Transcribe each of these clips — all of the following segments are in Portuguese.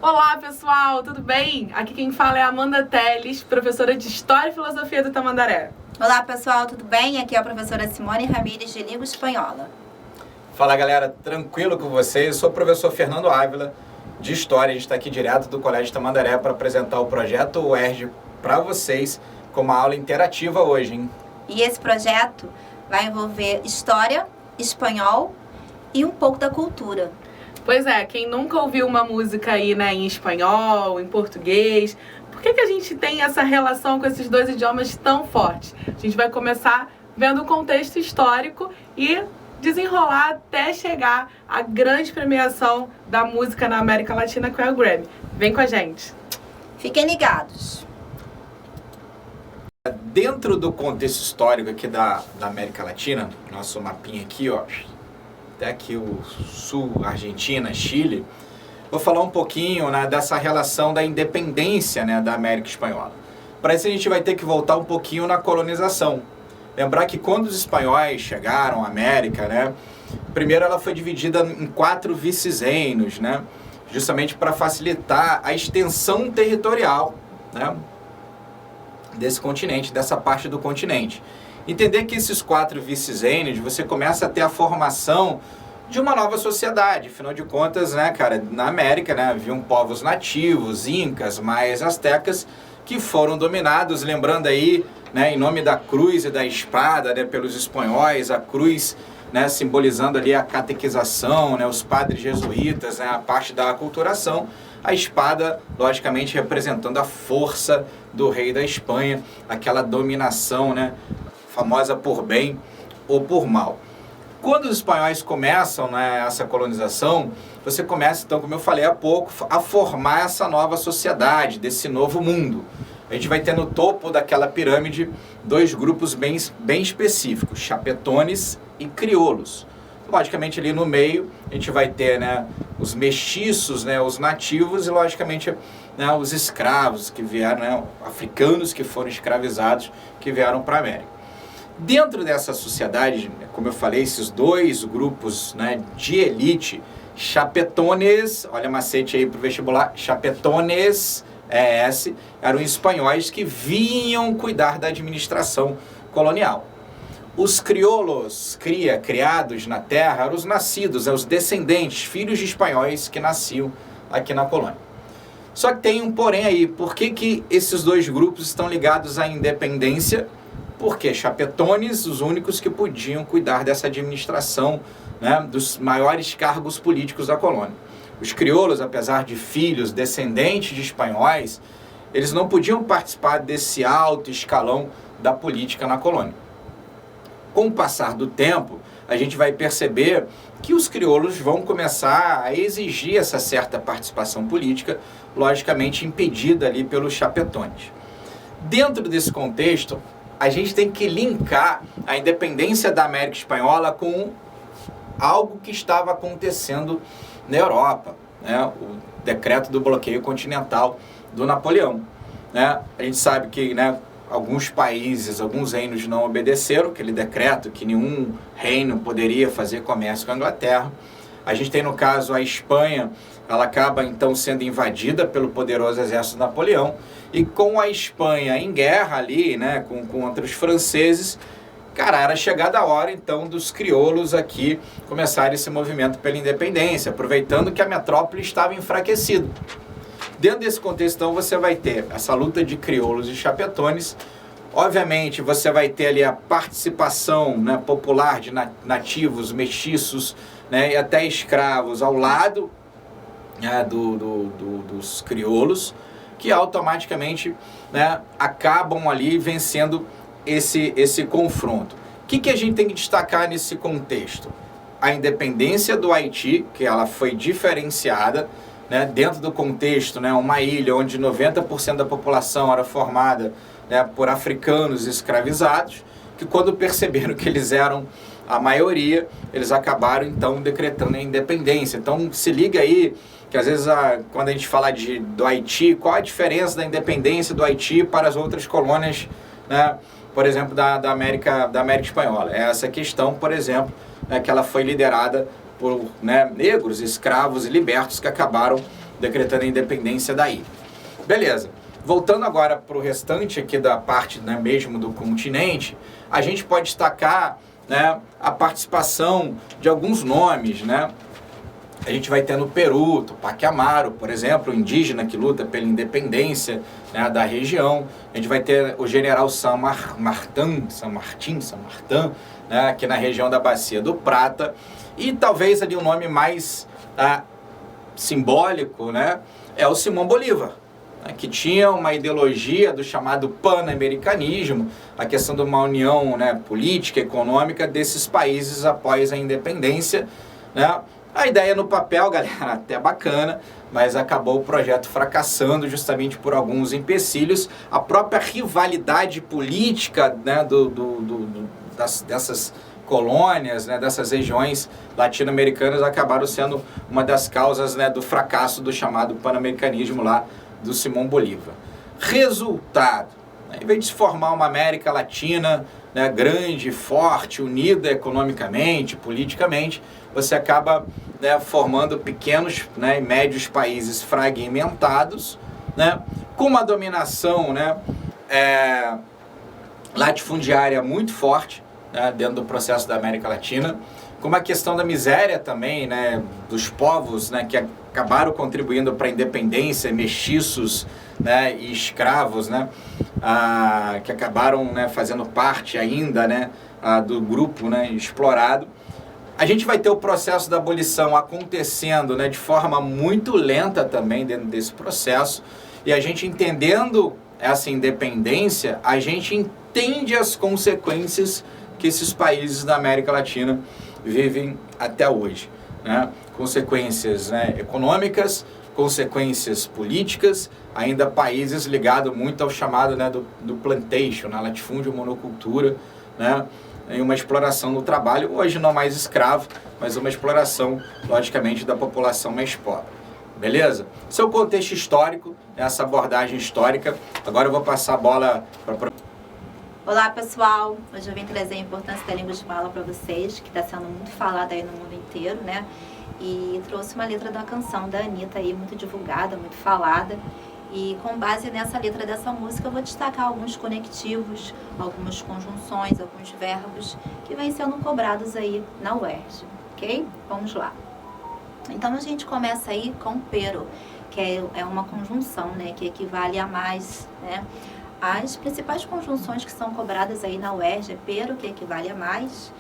Olá, pessoal, tudo bem? Aqui quem fala é Amanda Teles, professora de História e Filosofia do Tamandaré. Olá, pessoal, tudo bem? Aqui é a professora Simone Ramírez, de Língua Espanhola. Fala, galera, tranquilo com vocês? Eu sou o professor Fernando Ávila, de História. A gente está aqui direto do Colégio Tamandaré para apresentar o projeto UERJ para vocês com uma aula interativa hoje, hein? E esse projeto vai envolver história, espanhol e um pouco da cultura. Pois é, quem nunca ouviu uma música aí, né, em espanhol, em português, por que a gente tem essa relação com esses dois idiomas tão forte? A gente vai começar vendo o contexto histórico e desenrolar até chegar à grande premiação da música na América Latina, que é o Grammy. Vem com a gente! Fiquem ligados! Dentro do contexto histórico aqui da América Latina, nosso mapinha aqui, ó, até aqui o sul, Argentina, Chile, vou falar um pouquinho, né, dessa relação da independência, né, da América Espanhola. Para isso a gente vai ter que voltar um pouquinho na colonização. Lembrar que quando os espanhóis chegaram à América, né, primeiro ela foi dividida em 4 vice-reinos, né, justamente para facilitar a extensão territorial, né, desse continente, dessa parte do continente. Entender que esses 4 vice-reinos, você começa a ter a formação de uma nova sociedade. Afinal de contas, né, cara, na América, né, haviam povos nativos, incas, maias, astecas, que foram dominados, lembrando aí, né, em nome da cruz e da espada, né, pelos espanhóis, a cruz, né, simbolizando ali a catequização, né, os padres jesuítas, né, a parte da aculturação, a espada, logicamente, representando a força do rei da Espanha, aquela dominação, né, famosa por bem ou por mal. Quando os espanhóis começam, né, essa colonização, você começa, então, como eu falei há pouco, a formar essa nova sociedade, desse novo mundo. A gente vai ter no topo daquela pirâmide 2 grupos bem específicos, chapetones e crioulos. Logicamente, ali no meio, a gente vai ter, né, os mestiços, né, os nativos e, logicamente, né, os escravos que vieram, né, africanos que foram escravizados, que vieram para a América. Dentro dessa sociedade, como eu falei, esses 2 grupos, né, de elite, chapetones, olha macete aí para o vestibular, chapetones, eram espanhóis que vinham cuidar da administração colonial. Os crioulos, criados na terra, eram os nascidos, os descendentes, filhos de espanhóis que nasciam aqui na colônia. Só que tem um porém aí, por que esses 2 grupos estão ligados à independência? Porque chapetones, os únicos que podiam cuidar dessa administração, né, dos maiores cargos políticos da colônia. Os crioulos, apesar de filhos, descendentes de espanhóis, eles não podiam participar desse alto escalão da política na colônia. Com o passar do tempo, a gente vai perceber que os crioulos vão começar a exigir essa certa participação política, logicamente impedida ali pelos chapetones. Dentro desse contexto, a gente tem que linkar a independência da América Espanhola com algo que estava acontecendo na Europa, né? O decreto do bloqueio continental do Napoleão, né? A gente sabe que, né, alguns países, alguns reinos não obedeceram aquele decreto, que nenhum reino poderia fazer comércio com a Inglaterra. A gente tem, no caso, a Espanha, ela acaba então sendo invadida pelo poderoso exército de Napoleão, e com a Espanha em guerra ali, né, contra os franceses, cara, era chegada a hora então dos crioulos aqui começarem esse movimento pela independência, aproveitando que a metrópole estava enfraquecida. Dentro desse contexto, então, você vai ter essa luta de crioulos e chapetones. Obviamente, você vai ter ali a participação, né, popular de nativos, mestiços, né, e até escravos ao lado, né, dos crioulos, que automaticamente, né, acabam ali vencendo esse confronto. O que a gente tem que destacar nesse contexto? A independência do Haiti, que ela foi diferenciada, né, dentro do contexto, né, uma ilha onde 90% da população era formada, né, por africanos escravizados, que quando perceberam que eles eram a maioria, eles acabaram então decretando a independência. Então se liga aí que às vezes quando a gente fala do Haiti, qual a diferença da independência do Haiti para as outras colônias, né, por exemplo, da América Espanhola? É essa questão, por exemplo, né, que ela foi liderada por, né, negros, escravos e libertos que acabaram decretando a independência daí. Beleza. Voltando agora para o restante aqui da parte, né, mesmo do continente, a gente pode destacar, né, a participação de alguns nomes, né? A gente vai ter no Peru, Tupac Amaru, por exemplo, indígena que luta pela independência, né, da região. A gente vai ter o general San Martin, né, aqui na região da Bacia do Prata. E talvez ali o nome mais simbólico, né, é o Simão Bolívar, né, que tinha uma ideologia do chamado pan-americanismo, a questão de uma união, né, política, econômica desses países após a independência, né. A ideia no papel, galera, até bacana, mas acabou o projeto fracassando justamente por alguns empecilhos. A própria rivalidade política, né, dessas colônias, né, dessas regiões latino-americanas acabaram sendo uma das causas, né, do fracasso do chamado pan-americanismo lá do Simão Bolívar. Resultado, né, em vez de se formar uma América Latina, né, grande, forte, unida economicamente, politicamente, você acaba, né, formando pequenos, né, e médios países fragmentados, né, com uma dominação, né, latifundiária muito forte, né, dentro do processo da América Latina, com uma questão da miséria também, né, dos povos, né, que acabaram contribuindo para a independência, mestiços, né, e escravos, né, que acabaram, né, fazendo parte ainda, né, do grupo, né, explorado. A gente vai ter o processo da abolição acontecendo, né, de forma muito lenta também dentro desse processo, e a gente entendendo essa independência, a gente entende as consequências que esses países da América Latina vivem até hoje, né? Consequências, né, econômicas, consequências políticas, ainda países ligados muito ao chamado, né, do plantation, na latifúndio, monocultura, né, em uma exploração do trabalho, hoje não mais escravo, mas uma exploração, logicamente, da população mais pobre. Beleza? Esse é o contexto histórico, essa abordagem histórica. Agora eu vou passar a bola para... Olá, pessoal! Hoje eu vim trazer a importância da língua de fala para vocês, que está sendo muito falada aí no mundo inteiro, né? E trouxe uma letra da canção da Anitta aí, muito divulgada, muito falada. E com base nessa letra dessa música, eu vou destacar alguns conectivos, algumas conjunções, alguns verbos que vêm sendo cobrados aí na UERJ, ok? Vamos lá. Então, a gente começa aí com pero, que é uma conjunção, né, que equivale a mais, né? As principais conjunções que são cobradas aí na UERJ é pero, que equivale a mais,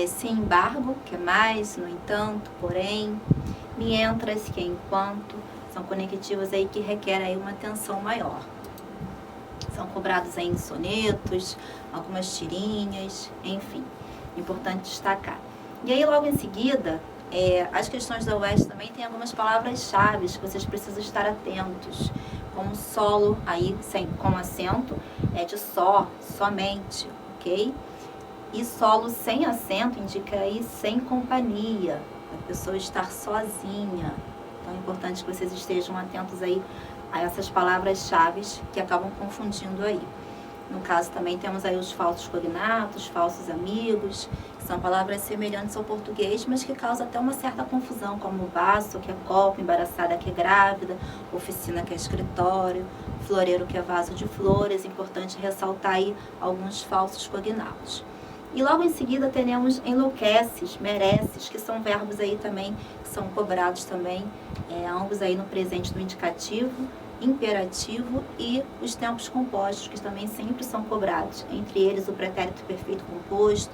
sem embargo, que é mais, no entanto, porém, mientras, que é enquanto. São conectivos aí que requerem aí uma atenção maior. São cobrados aí em sonetos, algumas tirinhas, enfim, importante destacar. E aí, logo em seguida, as questões da UERJ também tem algumas palavras-chave que vocês precisam estar atentos, como solo, aí com acento, é de só, somente, ok? E solo sem acento indica aí sem companhia, a pessoa estar sozinha. Então é importante que vocês estejam atentos aí a essas palavras-chave que acabam confundindo aí. No caso também temos aí os falsos cognatos, falsos amigos, que são palavras semelhantes ao português, mas que causam até uma certa confusão, como vaso, que é copo, embaraçada, que é grávida, oficina, que é escritório, floreiro, que é vaso de flores. Importante ressaltar aí alguns falsos cognatos. E logo em seguida teremos enlouqueces, mereces, que são verbos aí também que são cobrados também, ambos aí no presente do indicativo, imperativo e os tempos compostos, que também sempre são cobrados. Entre eles o pretérito perfeito composto,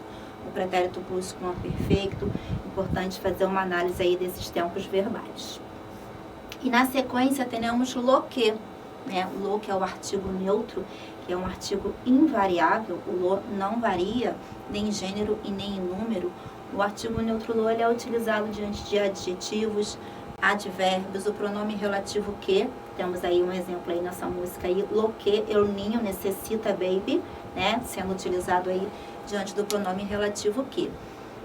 o pretérito pluscuamperfeito. Importante fazer uma análise aí desses tempos verbais. E na sequência teremos lo que, né? O lo, que é o artigo neutro, que é um artigo invariável. O lo não varia nem em gênero e nem em número. O artigo neutro lo ele é utilizado diante de adjetivos, advérbios, o pronome relativo que, temos aí um exemplo aí nessa música aí, lo que el niño necessita baby, né, sendo utilizado aí diante do pronome relativo que.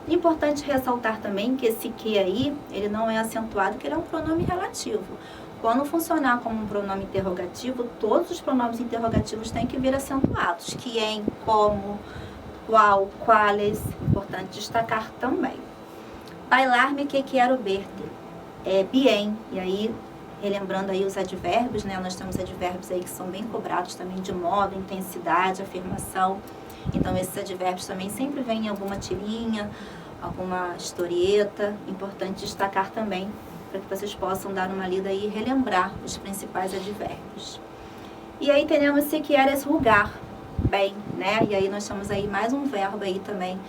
Importante ressaltar também que esse que aí, ele não é acentuado, que ele é um pronome relativo. Quando funcionar como um pronome interrogativo, todos os pronomes interrogativos têm que vir acentuados, quem, como, qual, quales. Importante destacar também. Bailar-me que quero verte, bien, e aí relembrando aí os advérbios, né? Nós temos advérbios aí que são bem cobrados também de modo, intensidade, afirmação. Então, esses advérbios também sempre vêm em alguma tirinha, alguma historieta. Importante destacar também, para que vocês possam dar uma lida e relembrar os principais advérbios. E aí temos se quieres rugar, bem, né? E aí nós temos aí mais um verbo aí também.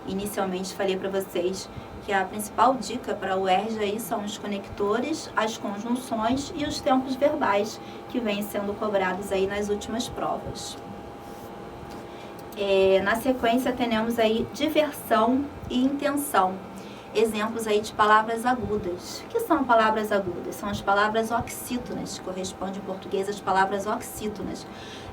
Inicialmente falei para vocês que a principal dica para o UERJ aí são os conectores, as conjunções e os tempos verbais que vêm sendo cobrados aí nas últimas provas. Na sequência temos aí diversão e intenção. Exemplos aí de palavras agudas. O que são palavras agudas? São as palavras oxítonas, que corresponde em português às palavras oxítonas.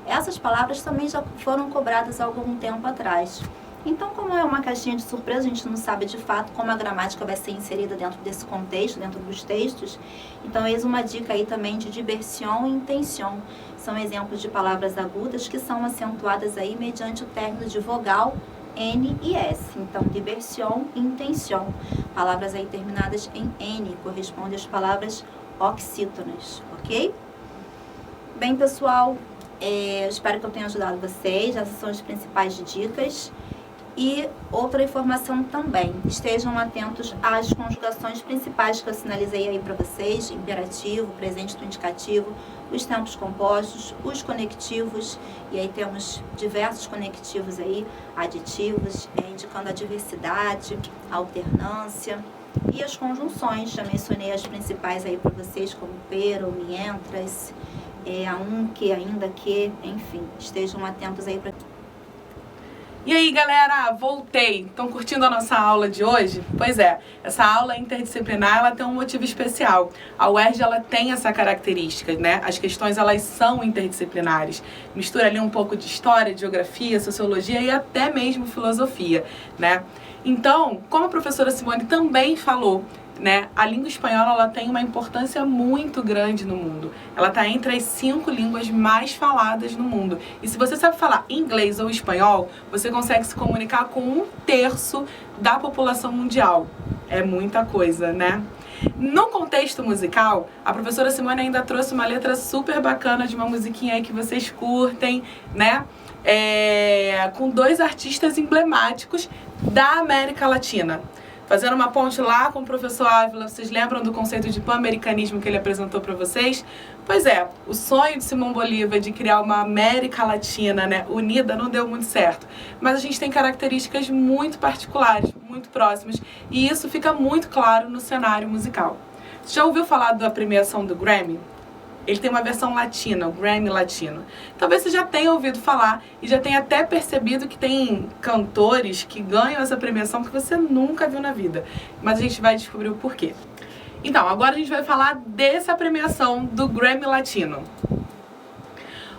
Essas palavras também já foram cobradas há algum tempo atrás. Então, como é uma caixinha de surpresa, a gente não sabe de fato como a gramática vai ser inserida dentro desse contexto, dentro dos textos. Então, eis uma dica aí também de diversion e intention. São exemplos de palavras agudas que são acentuadas aí mediante o término de vogal N e S. Então, diversion e intention. Palavras aí terminadas em N, correspondem às palavras oxítonas, ok? Bem, pessoal, espero que eu tenha ajudado vocês. Essas são as principais dicas. E outra informação também, estejam atentos às conjugações principais que eu sinalizei aí para vocês, imperativo, presente do indicativo, os tempos compostos, os conectivos, e aí temos diversos conectivos aí, aditivos, indicando a diversidade, a alternância, e as conjunções, já mencionei as principais aí para vocês, como pero, mientras, a um, que, ainda que, enfim, estejam atentos aí para... E aí, galera, voltei. Estão curtindo a nossa aula de hoje? Pois é, essa aula interdisciplinar, ela tem um motivo especial. A UERJ, ela tem essa característica, né? As questões, elas são interdisciplinares. Mistura ali um pouco de história, de geografia, sociologia e até mesmo filosofia, né? Então, como a professora Simone também falou, né, a língua espanhola, ela tem uma importância muito grande no mundo. Ela está entre as 5 línguas mais faladas no mundo. E se você sabe falar inglês ou espanhol, você consegue se comunicar com 1/3 da população mundial. É muita coisa, né? No contexto musical, a professora Simone ainda trouxe uma letra super bacana de uma musiquinha aí que vocês curtem, né? Com 2 artistas emblemáticos da América Latina. Fazendo uma ponte lá com o professor Ávila, vocês lembram do conceito de pan-americanismo que ele apresentou para vocês? Pois é, o sonho de Simão Bolívar de criar uma América Latina, né, unida não deu muito certo. Mas a gente tem características muito particulares, muito próximas, e isso fica muito claro no cenário musical. Você já ouviu falar da premiação do Grammy? Ele tem uma versão latina, o Grammy latino. Talvez você já tenha ouvido falar e já tenha até percebido que tem cantores que ganham essa premiação que você nunca viu na vida. Mas a gente vai descobrir o porquê. Então, agora a gente vai falar dessa premiação do Grammy Latino.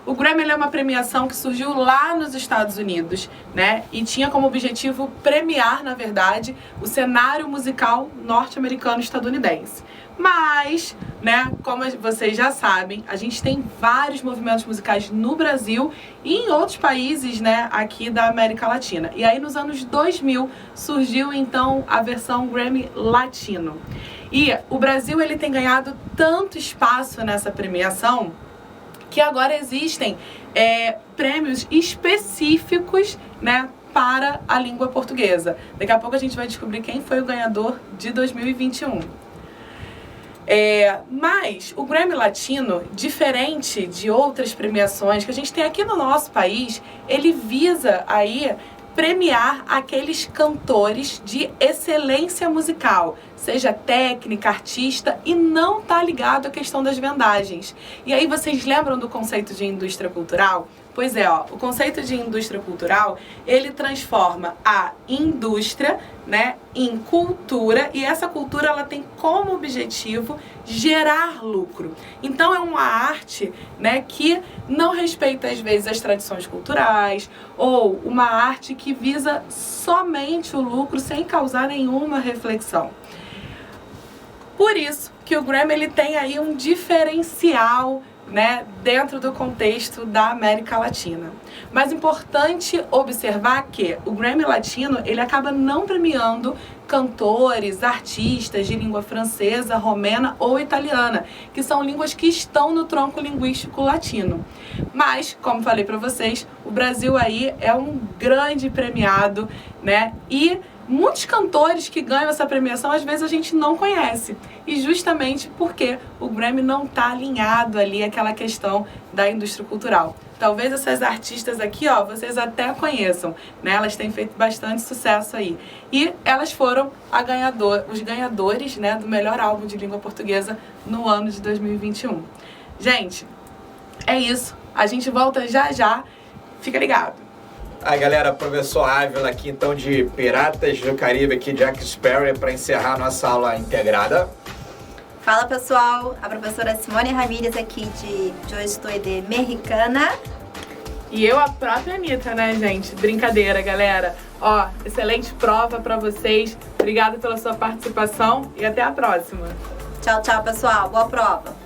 O Grammy é uma premiação que surgiu lá nos Estados Unidos, né? E tinha como objetivo premiar, na verdade, o cenário musical norte-americano estadunidense. Mas, né, como vocês já sabem, a gente tem vários movimentos musicais no Brasil e em outros países, né, aqui da América Latina. E aí nos anos 2000 surgiu então a versão Grammy Latino. E o Brasil, ele tem ganhado tanto espaço nessa premiação que agora existem prêmios específicos, né, para a língua portuguesa. Daqui a pouco a gente vai descobrir quem foi o ganhador de 2021. Mas o Grammy Latino, diferente de outras premiações que a gente tem aqui no nosso país, ele visa aí premiar aqueles cantores de excelência musical, seja técnica, artista, e não tá ligado à questão das vendagens. E aí vocês lembram do conceito de indústria cultural? Pois é, o conceito de indústria cultural, ele transforma a indústria, né, em cultura, e essa cultura, ela tem como objetivo gerar lucro. Então é uma arte, né, que não respeita às vezes as tradições culturais, ou uma arte que visa somente o lucro sem causar nenhuma reflexão. Por isso que o Grammy, ele tem aí um diferencial, né, dentro do contexto da América Latina. Mas importante observar que o Grammy Latino, ele acaba não premiando cantores, artistas de língua francesa, romena ou italiana, que são línguas que estão no tronco linguístico latino. Mas, como falei para vocês, o Brasil aí é um grande premiado, né? E muitos cantores que ganham essa premiação, às vezes a gente não conhece. E justamente porque o Grammy não está alinhado ali àquela questão da indústria cultural. Talvez essas artistas aqui, ó, vocês até conheçam, né? Elas têm feito bastante sucesso aí. E elas foram os ganhadores, né, do melhor álbum de língua portuguesa no ano de 2021. Gente, é isso. A gente volta já já. Fica ligado. Aí, galera, professor Ávila aqui, então, de Piratas do Caribe, aqui, Jack Sparrow, para encerrar a nossa aula integrada. Fala, pessoal, a professora Simone Ramírez aqui de Hoje Estou de Mexicana. E eu, a própria Anitta, né, gente? Brincadeira, galera. Ó, excelente prova para vocês. Obrigada pela sua participação e até a próxima. Tchau, tchau, pessoal. Boa prova.